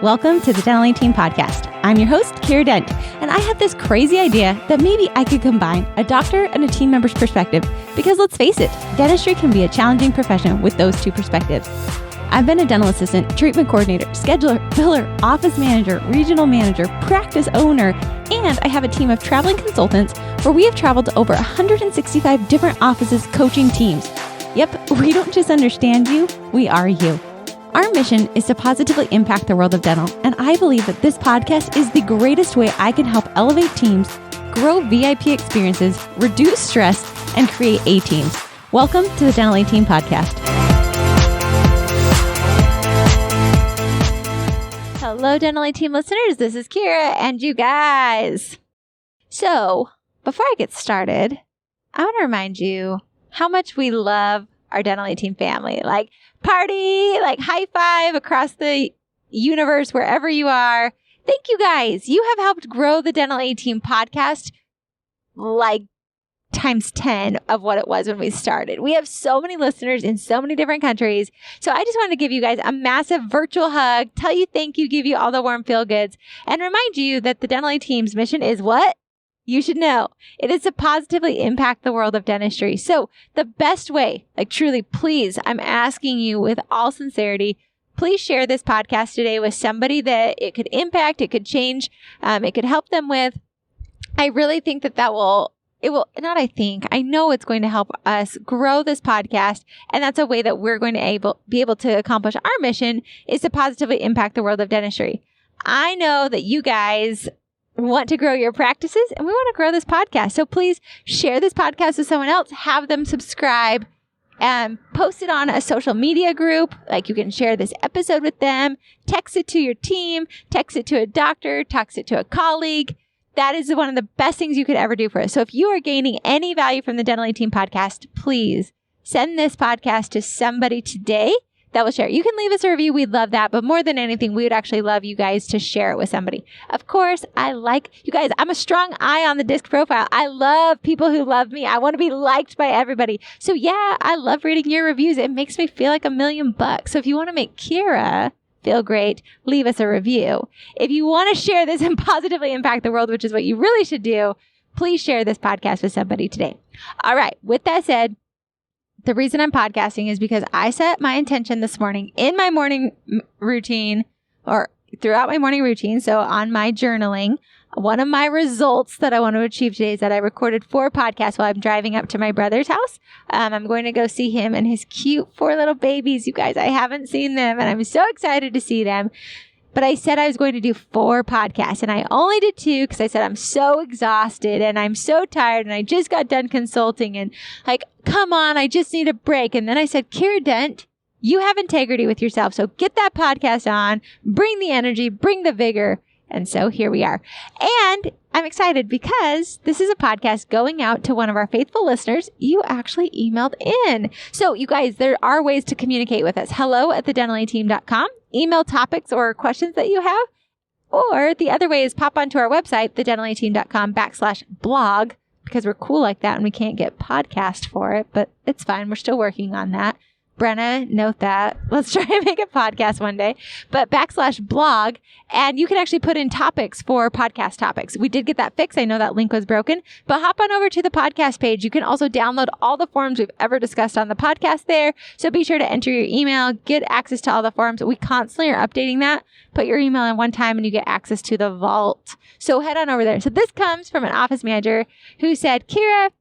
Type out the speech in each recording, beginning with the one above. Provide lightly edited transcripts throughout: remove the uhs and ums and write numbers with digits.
Welcome to the Dental Team Podcast. I'm your host, Kira Dent, and I have this crazy idea that maybe I could combine a doctor and a team member's perspective because let's face it, dentistry can be a challenging profession with those two perspectives. I've been a dental assistant, treatment coordinator, scheduler, biller, office manager, regional manager, practice owner, and I have a team of traveling consultants where we have traveled to over 165 different offices coaching teams. Yep, we don't just understand you, we are you. Our mission is to positively impact the world of dental, and I believe that this podcast is the greatest way I can help elevate teams, grow VIP experiences, reduce stress, and create A-teams. Welcome to the Dental Team Podcast. Hello, Dental Team listeners. This is Kira and you guys. So, before I get started, I want to remind you how much we love our Dental Team family. Like, party, like high five across the universe, wherever you are. Thank you guys. You have helped grow the Dental Team podcast like times 10 of what it was when we started. We have so many listeners in so many different countries. So I just wanted to give you guys a massive virtual hug, tell you thank you, give you all the warm feel goods, and remind you that the Dental Team's mission is what? You should know. It is to positively impact the world of dentistry. So the best way, like truly, please, I'm asking you with all sincerity, please share this podcast today with somebody that it could impact, it could change, it could help them with. I really think that I know it's going to help us grow this podcast. And that's a way that we're going to be able to accomplish our mission is to positively impact the world of dentistry. I know that you guys want to grow your practices and we want to grow this podcast. So please share this podcast with someone else, have them subscribe and post it on a social media group. Like you can share this episode with them, text it to your team, text it to a doctor, text it to a colleague. That is one of the best things you could ever do for us. So if you are gaining any value from the Dental Team podcast, please send this podcast to somebody today that will share. You can leave us a review. We'd love that. But more than anything, we would actually love you guys to share it with somebody. Of course, I like you guys. I'm a strong eye on the disc profile. I love people who love me. I want to be liked by everybody. So yeah, I love reading your reviews. It makes me feel like $1,000,000. So if you want to make Kira feel great, leave us a review. If you want to share this and positively impact the world, which is what you really should do, please share this podcast with somebody today. All right. With that said, the reason I'm podcasting is because I set my intention this morning in my morning routine or throughout my morning routine. So on my journaling, one of my results that I want to achieve today is that I recorded 4 podcasts while I'm driving up to my brother's house. I'm going to go see him and his cute 4 little babies. You guys, I haven't seen them and I'm so excited to see them. But I said I was going to do 4 podcasts and I only did 2 because I said I'm so exhausted and I'm so tired and I just got done consulting and like, come on, I just need a break. And then I said, Kira Dent, you have integrity with yourself. So get that podcast on, bring the energy, bring the vigor. And so here we are. And I'm excited because this is a podcast going out to one of our faithful listeners. You actually emailed in. So you guys, there are ways to communicate with us. hello@thedentalyteam.com. Email topics or questions that you have. Or the other way is pop onto our website, thedentalyteam.com/blog, because we're cool like that and we can't get podcast for it, but it's fine. We're still working on that. Brenna, note that. Let's try and make a podcast one day. But /blog, and you can actually put in topics for podcast topics. We did get that fixed. I know that link was broken, but hop on over to the podcast page. You can also download all the forms we've ever discussed on the podcast there. So be sure to enter your email, get access to all the forms. We constantly are updating that. Put your email in one time and you get access to the vault. So head on over there. So this comes from an office manager who said, Kira,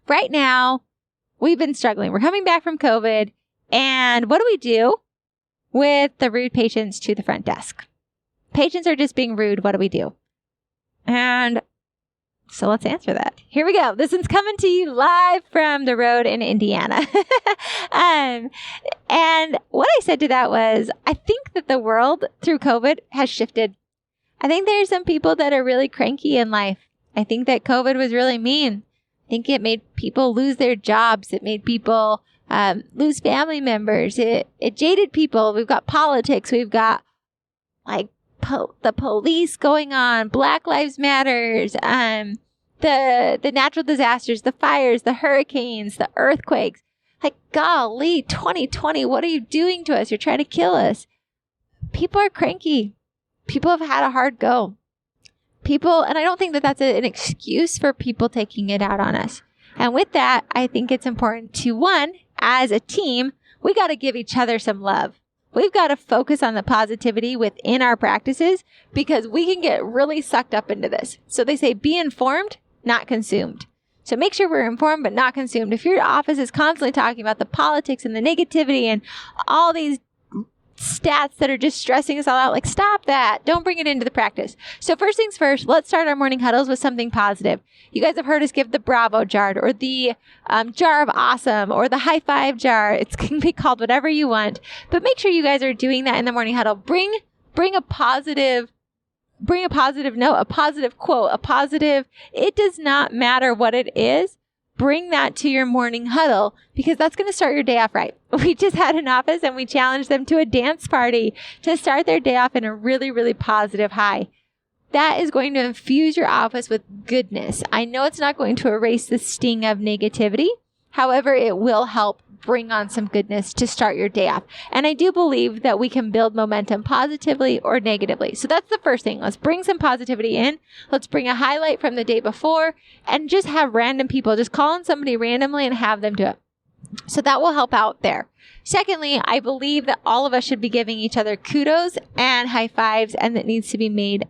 right now, we've been struggling. We're coming back from COVID. And what do we do with the rude patients to the front desk? Patients are just being rude. What do we do? And so let's answer that. Here we go. This one's coming to you live from the road in Indiana. And what I said to that was, I think that the world through COVID has shifted. I think there's some people that are really cranky in life. I think that COVID was really mean. I think it made people lose their jobs. It made people lose family members. It jaded people. We've got politics. We've got like the police going on. Black Lives Matters. The natural disasters, the fires, the hurricanes, the earthquakes. Like, golly, 2020, what are you doing to us? You're trying to kill us. people are cranky. People have had a hard go. And I don't think that that's an excuse for people taking it out on us. And with that, I think it's important to, one, as a team, we got to give each other some love. We've got to focus on the positivity within our practices because we can get really sucked up into this. So they say, be informed, not consumed. So make sure we're informed, but not consumed. If your office is constantly talking about the politics and the negativity and all these stats that are just stressing us all out, like, stop that. Don't bring it into the practice. So first things first, let's start our morning huddles with something positive. You guys have heard us give the Bravo jar or the jar of awesome or the high five jar. It can be called whatever you want, but make sure you guys are doing that in the morning huddle. Bring a positive note, a positive quote, it does not matter what it is. Bring that to your morning huddle because that's going to start your day off right. We just had an office and we challenged them to a dance party to start their day off in a really, really positive high. That is going to infuse your office with goodness. I know it's not going to erase the sting of negativity. However, it will help bring on some goodness to start your day off. And I do believe that we can build momentum positively or negatively. So that's the first thing. Let's bring some positivity in. Let's bring a highlight from the day before and just have random people, just call on somebody randomly and have them do it. So that will help out there. Secondly, I believe that all of us should be giving each other kudos and high fives, and that needs to be made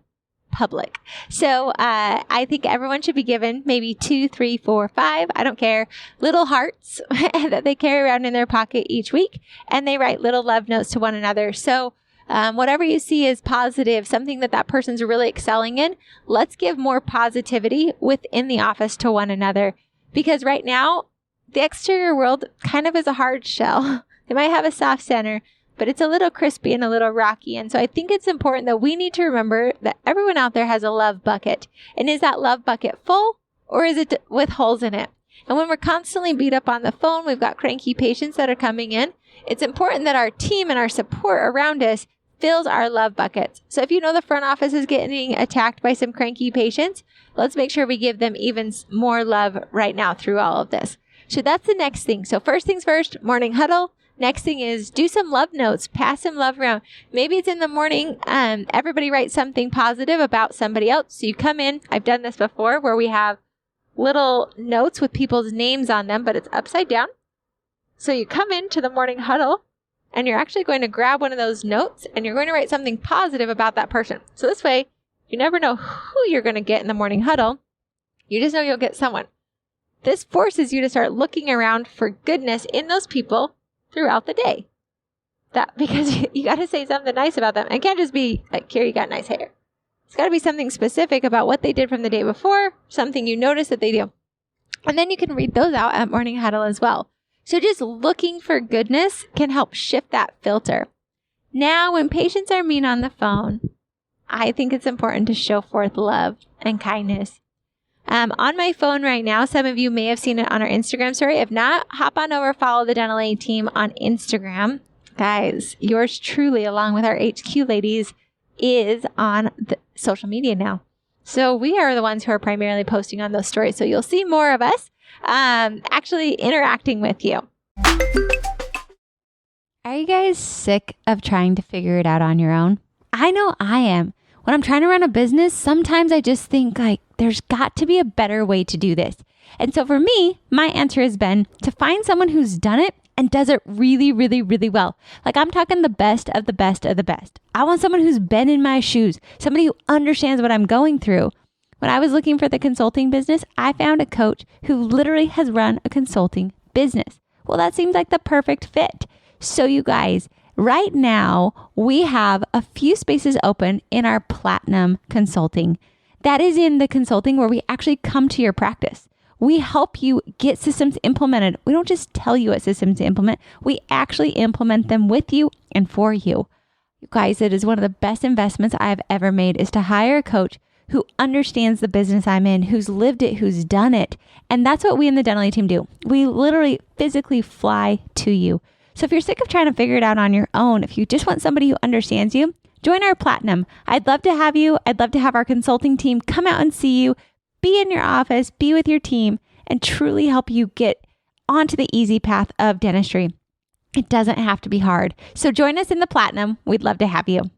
public. So I think everyone should be given maybe 2, 3, 4, 5, I don't care, little hearts that they carry around in their pocket each week, and they write little love notes to one another. So whatever you see is positive, something that person's really excelling in, let's give more positivity within the office to one another. Because right now, the exterior world kind of is a hard shell. They might have a soft center, but it's a little crispy and a little rocky. And so I think it's important that we need to remember that everyone out there has a love bucket. And is that love bucket full or is it with holes in it? And when we're constantly beat up on the phone, we've got cranky patients that are coming in. It's important that our team and our support around us fills our love buckets. So if you know the front office is getting attacked by some cranky patients, let's make sure we give them even more love right now through all of this. So that's the next thing. So first things first, morning huddle. Next thing is do some love notes, pass some love around. Maybe it's in the morning. Everybody writes something positive about somebody else. So you come in, I've done this before, where we have little notes with people's names on them, but it's upside down. So you come into the morning huddle and you're actually going to grab one of those notes and you're going to write something positive about that person. So this way, you never know who you're going to get in the morning huddle. You just know you'll get someone. This forces you to start looking around for goodness in those people throughout the day. Because you got to say something nice about them. It can't just be like, Kira, you got nice hair. It's got to be something specific about what they did from the day before, something you notice that they do. And then you can read those out at morning huddle as well. So just looking for goodness can help shift that filter. Now, when patients are mean on the phone, I think it's important to show forth love and kindness. On my phone right now, some of you may have seen it on our Instagram story. If not, hop on over, follow the Dental A team on Instagram. Guys, yours truly, along with our HQ ladies, is on the social media now. So we are the ones who are primarily posting on those stories. So you'll see more of us actually interacting with you. Are you guys sick of trying to figure it out on your own? I know I am. When I'm trying to run a business, sometimes I just think like there's got to be a better way to do this. And so for me, my answer has been to find someone who's done it and does it really, really, really well. Like I'm talking the best of the best of the best. I want someone who's been in my shoes, somebody who understands what I'm going through. When I was looking for the consulting business, I found a coach who literally has run a consulting business. Well, that seems like the perfect fit. So you guys, right now, we have a few spaces open in our Platinum Consulting. That is in the consulting where we actually come to your practice. We help you get systems implemented. We don't just tell you what systems to implement. We actually implement them with you and for you. You guys, it is one of the best investments I've ever made is to hire a coach who understands the business I'm in, who's lived it, who's done it. And that's what we in the Dental A team do. We literally physically fly to you. So if you're sick of trying to figure it out on your own, if you just want somebody who understands you, join our Platinum. I'd love to have you. I'd love to have our consulting team come out and see you, be in your office, be with your team, and truly help you get onto the easy path of dentistry. It doesn't have to be hard. So join us in the Platinum. We'd love to have you.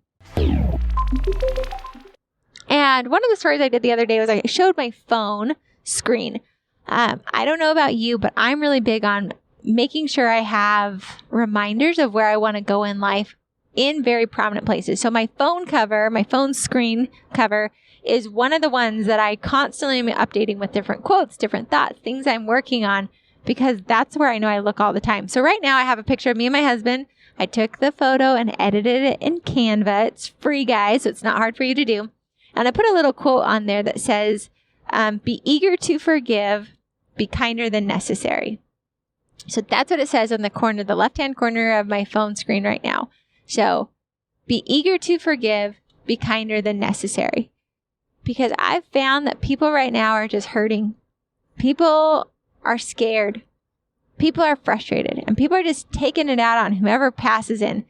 And one of the stories I did the other day was I showed my phone screen. I don't know about you, but I'm really big on making sure I have reminders of where I want to go in life in very prominent places. So my phone cover, my phone screen cover is one of the ones that I constantly am updating with different quotes, different thoughts, things I'm working on, because that's where I know I look all the time. So right now I have a picture of me and my husband. I took the photo and edited it in Canva. It's free, guys, so it's not hard for you to do. And I put a little quote on there that says, be eager to forgive, be kinder than necessary. So that's what it says on the corner, the left-hand corner of my phone screen right now. So be eager to forgive, be kinder than necessary. Because I've found that people right now are just hurting. People are scared. People are frustrated. And people are just taking it out on whoever passes in.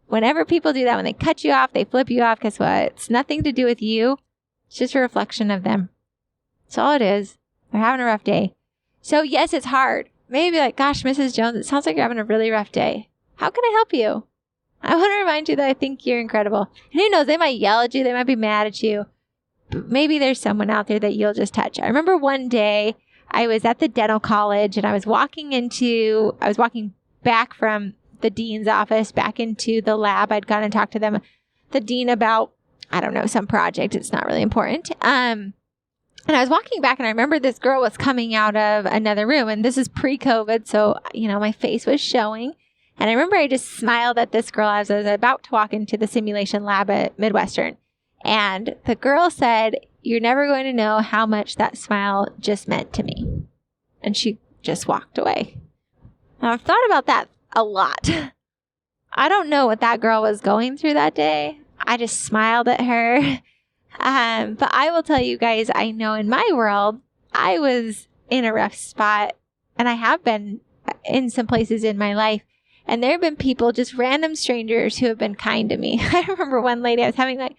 Whenever people do that, when they cut you off, they flip you off, guess what? It's nothing to do with you. It's just a reflection of them. That's all it is. They're having a rough day. So yes, it's hard. Maybe like, gosh, Mrs. Jones, it sounds like you're having a really rough day. How can I help you? I want to remind you that I think you're incredible. And who knows, they might yell at you. They might be mad at you. But maybe there's someone out there that you'll just touch. I remember one day I was at the dental college and I was walking back from the dean's office back into the lab. I'd gone and talked to the dean about, I don't know, some project. It's not really important. And I was walking back and I remember this girl was coming out of another room, and this is pre-COVID. So, my face was showing. And I remember I just smiled at this girl as I was about to walk into the simulation lab at Midwestern. And the girl said, "You're never going to know how much that smile just meant to me." And she just walked away. Now, I've thought about that a lot. I don't know what that girl was going through that day. I just smiled at her. But I will tell you guys, I know in my world, I was in a rough spot, and I have been in some places in my life. And there have been people, just random strangers, who have been kind to me. I remember one lady, I was having like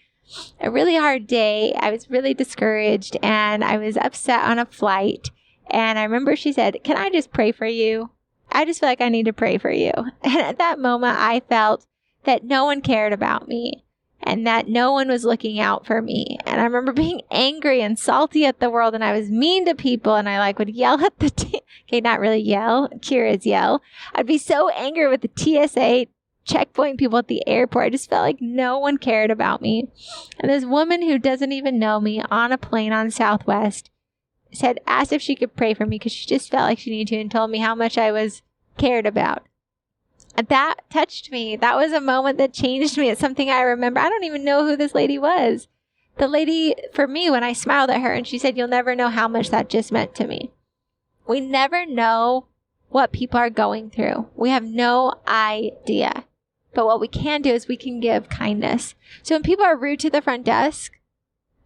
a really hard day. I was really discouraged and I was upset on a flight. And I remember she said, "Can I just pray for you? I just feel like I need to pray for you." And at that moment, I felt that no one cared about me and that no one was looking out for me. And I remember being angry and salty at the world, and I was mean to people, and I would yell at okay, not really yell, Kira's yell. I'd be so angry with the TSA checkpoint people at the airport. I just felt like no one cared about me. And this woman who doesn't even know me on a plane on Southwest asked if she could pray for me because she just felt like she needed to, and told me how much I was cared about. And that touched me. That was a moment that changed me. It's something I remember. I don't even know who this lady was. The lady, for me, when I smiled at her and she said, "You'll never know how much that just meant to me." We never know what people are going through. We have no idea. But what we can do is we can give kindness. So when people are rude to the front desk,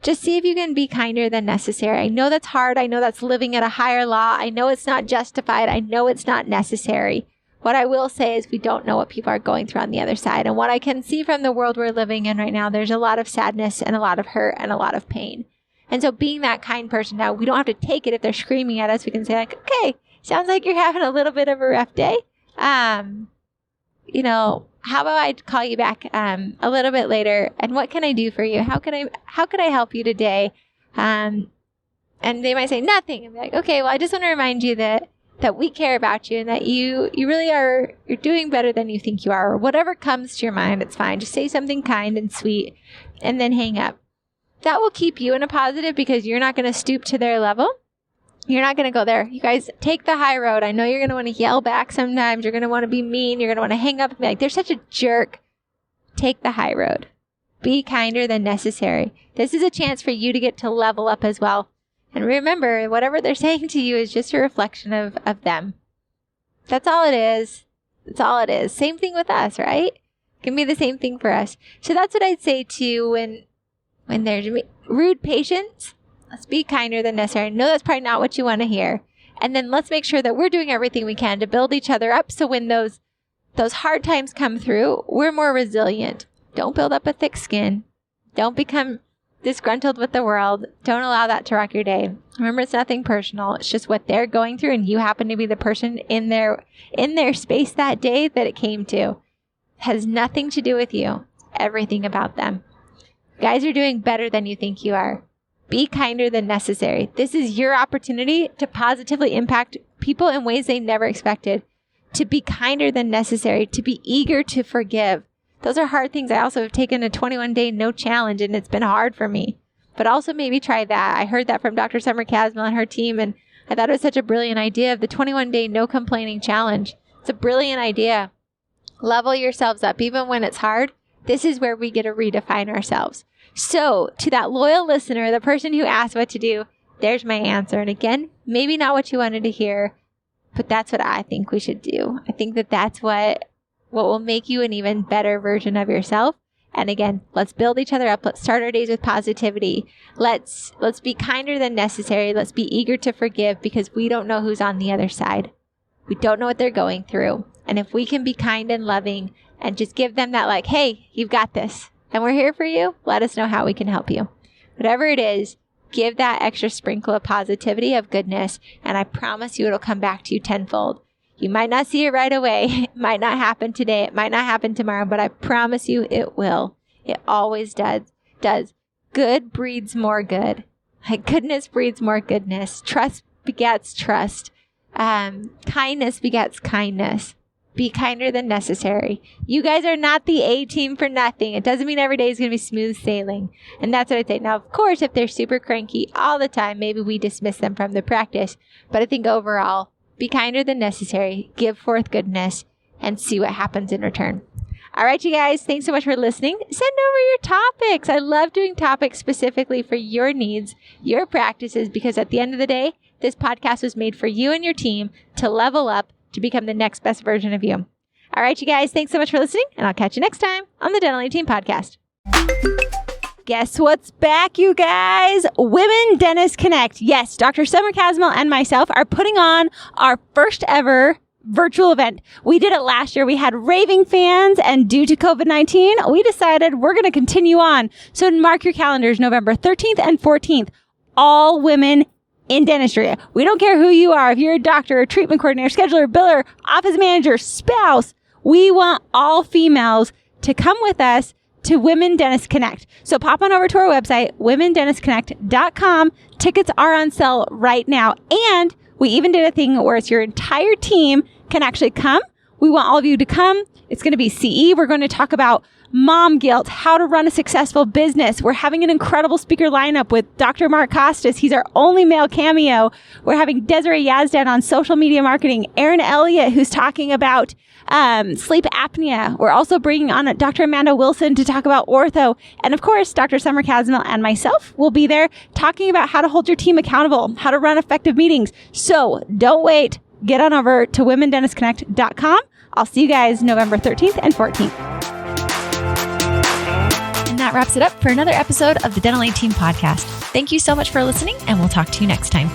just see if you can be kinder than necessary. I know that's hard. I know that's living at a higher law. I know it's not justified. I know it's not necessary. What I will say is we don't know what people are going through on the other side. And what I can see from the world we're living in right now, there's a lot of sadness and a lot of hurt and a lot of pain. And so being that kind person, now we don't have to take it if they're screaming at us. We can say like, "Okay, sounds like you're having a little bit of a rough day. How about I call you back a little bit later, and what can I do for you? How can I help you today?" And they might say nothing. And be like, "Okay, well, I just want to remind you that we care about you, and that you really are, you're doing better than you think you are," or whatever comes to your mind. It's fine. Just say something kind and sweet and then hang up. That will keep you in a positive because you're not going to stoop to their level. You're not going to go there. You guys, take the high road. I know you're going to want to yell back sometimes. You're going to want to be mean. You're going to want to hang up and be like, "They're such a jerk." Take the high road. Be kinder than necessary. This is a chance for you to get to level up as well. And remember, whatever they're saying to you is just a reflection of them. That's all it is. That's all it is. Same thing with us, right? It can be the same thing for us. So that's what I'd say too when there's rude patients. Let's be kinder than necessary. I know that's probably not what you want to hear. And then let's make sure that we're doing everything we can to build each other up, so when those hard times come through, we're more resilient. Don't build up a thick skin. Don't become disgruntled with the world. Don't allow that to rock your day. Remember, it's nothing personal. It's just what they're going through, and you happen to be the person in their space that day that it came to. It has nothing to do with you. Everything about them. Guys are doing better than you think you are. Be kinder than necessary. This is your opportunity to positively impact people in ways they never expected. To be kinder than necessary. To be eager to forgive. Those are hard things. I also have taken a 21-day no challenge, and it's been hard for me. But also maybe try that. I heard that from Dr. Summer Casmel and her team, and I thought it was such a brilliant idea of the 21-day no complaining challenge. It's a brilliant idea. Level yourselves up. Even when it's hard, this is where we get to redefine ourselves. So to that loyal listener, the person who asked what to do, there's my answer. And again, maybe not what you wanted to hear, but that's what I think we should do. I think that that's what will make you an even better version of yourself. And again, let's build each other up. Let's start our days with positivity. Let's be kinder than necessary. Let's be eager to forgive, because we don't know who's on the other side. We don't know what they're going through. And if we can be kind and loving and just give them that, like, hey, you've got this, and we're here for you, let us know how we can help you. Whatever it is, give that extra sprinkle of positivity, of goodness, and I promise you it'll come back to you tenfold. You might not see it right away. It might not happen today. It might not happen tomorrow, but I promise you it will. It always does. Good breeds more good. Like, goodness breeds more goodness. Trust begets trust. Kindness begets kindness. Be kinder than necessary. You guys are not the A team for nothing. It doesn't mean every day is going to be smooth sailing. And that's what I say. Now, of course, if they're super cranky all the time, maybe we dismiss them from the practice. But I think overall, be kinder than necessary, give forth goodness, and see what happens in return. All right, you guys, thanks so much for listening. Send over your topics. I love doing topics specifically for your needs, your practices, because at the end of the day, this podcast was made for you and your team to level up, to become the next best version of you. All right, you guys, thanks so much for listening, and I'll catch you next time on the Dental Team Podcast. Guess what's back, you guys? Women Dentist Connect. Yes, Dr. Summer Casmel and myself are putting on our first ever virtual event. We did it last year. We had raving fans, and due to COVID-19, we decided we're going to continue on. So mark your calendars, November 13th and 14th. All women in dentistry. We don't care who you are. If you're a doctor, a treatment coordinator, scheduler, biller, office manager, spouse, we want all females to come with us to Women Dentist Connect. So pop on over to our website, womendentistconnect.com. Tickets are on sale right now. And we even did a thing where it's your entire team can actually come. We want all of you to come. It's going to be CE. We're going to talk about mom guilt, how to run a successful business. We're having an incredible speaker lineup with Dr. Mark Costas. He's our only male cameo. We're having Desiree Yazdan on social media marketing, Aaron Elliott, who's talking about sleep apnea. We're also bringing on Dr. Amanda Wilson to talk about ortho. And of course, Dr. Summer Casmel and myself will be there talking about how to hold your team accountable, how to run effective meetings. So don't wait. Get on over to womendentistconnect.com. I'll see you guys November 13th and 14th. And that wraps it up for another episode of the Dental Team Podcast. Thank you so much for listening, and we'll talk to you next time.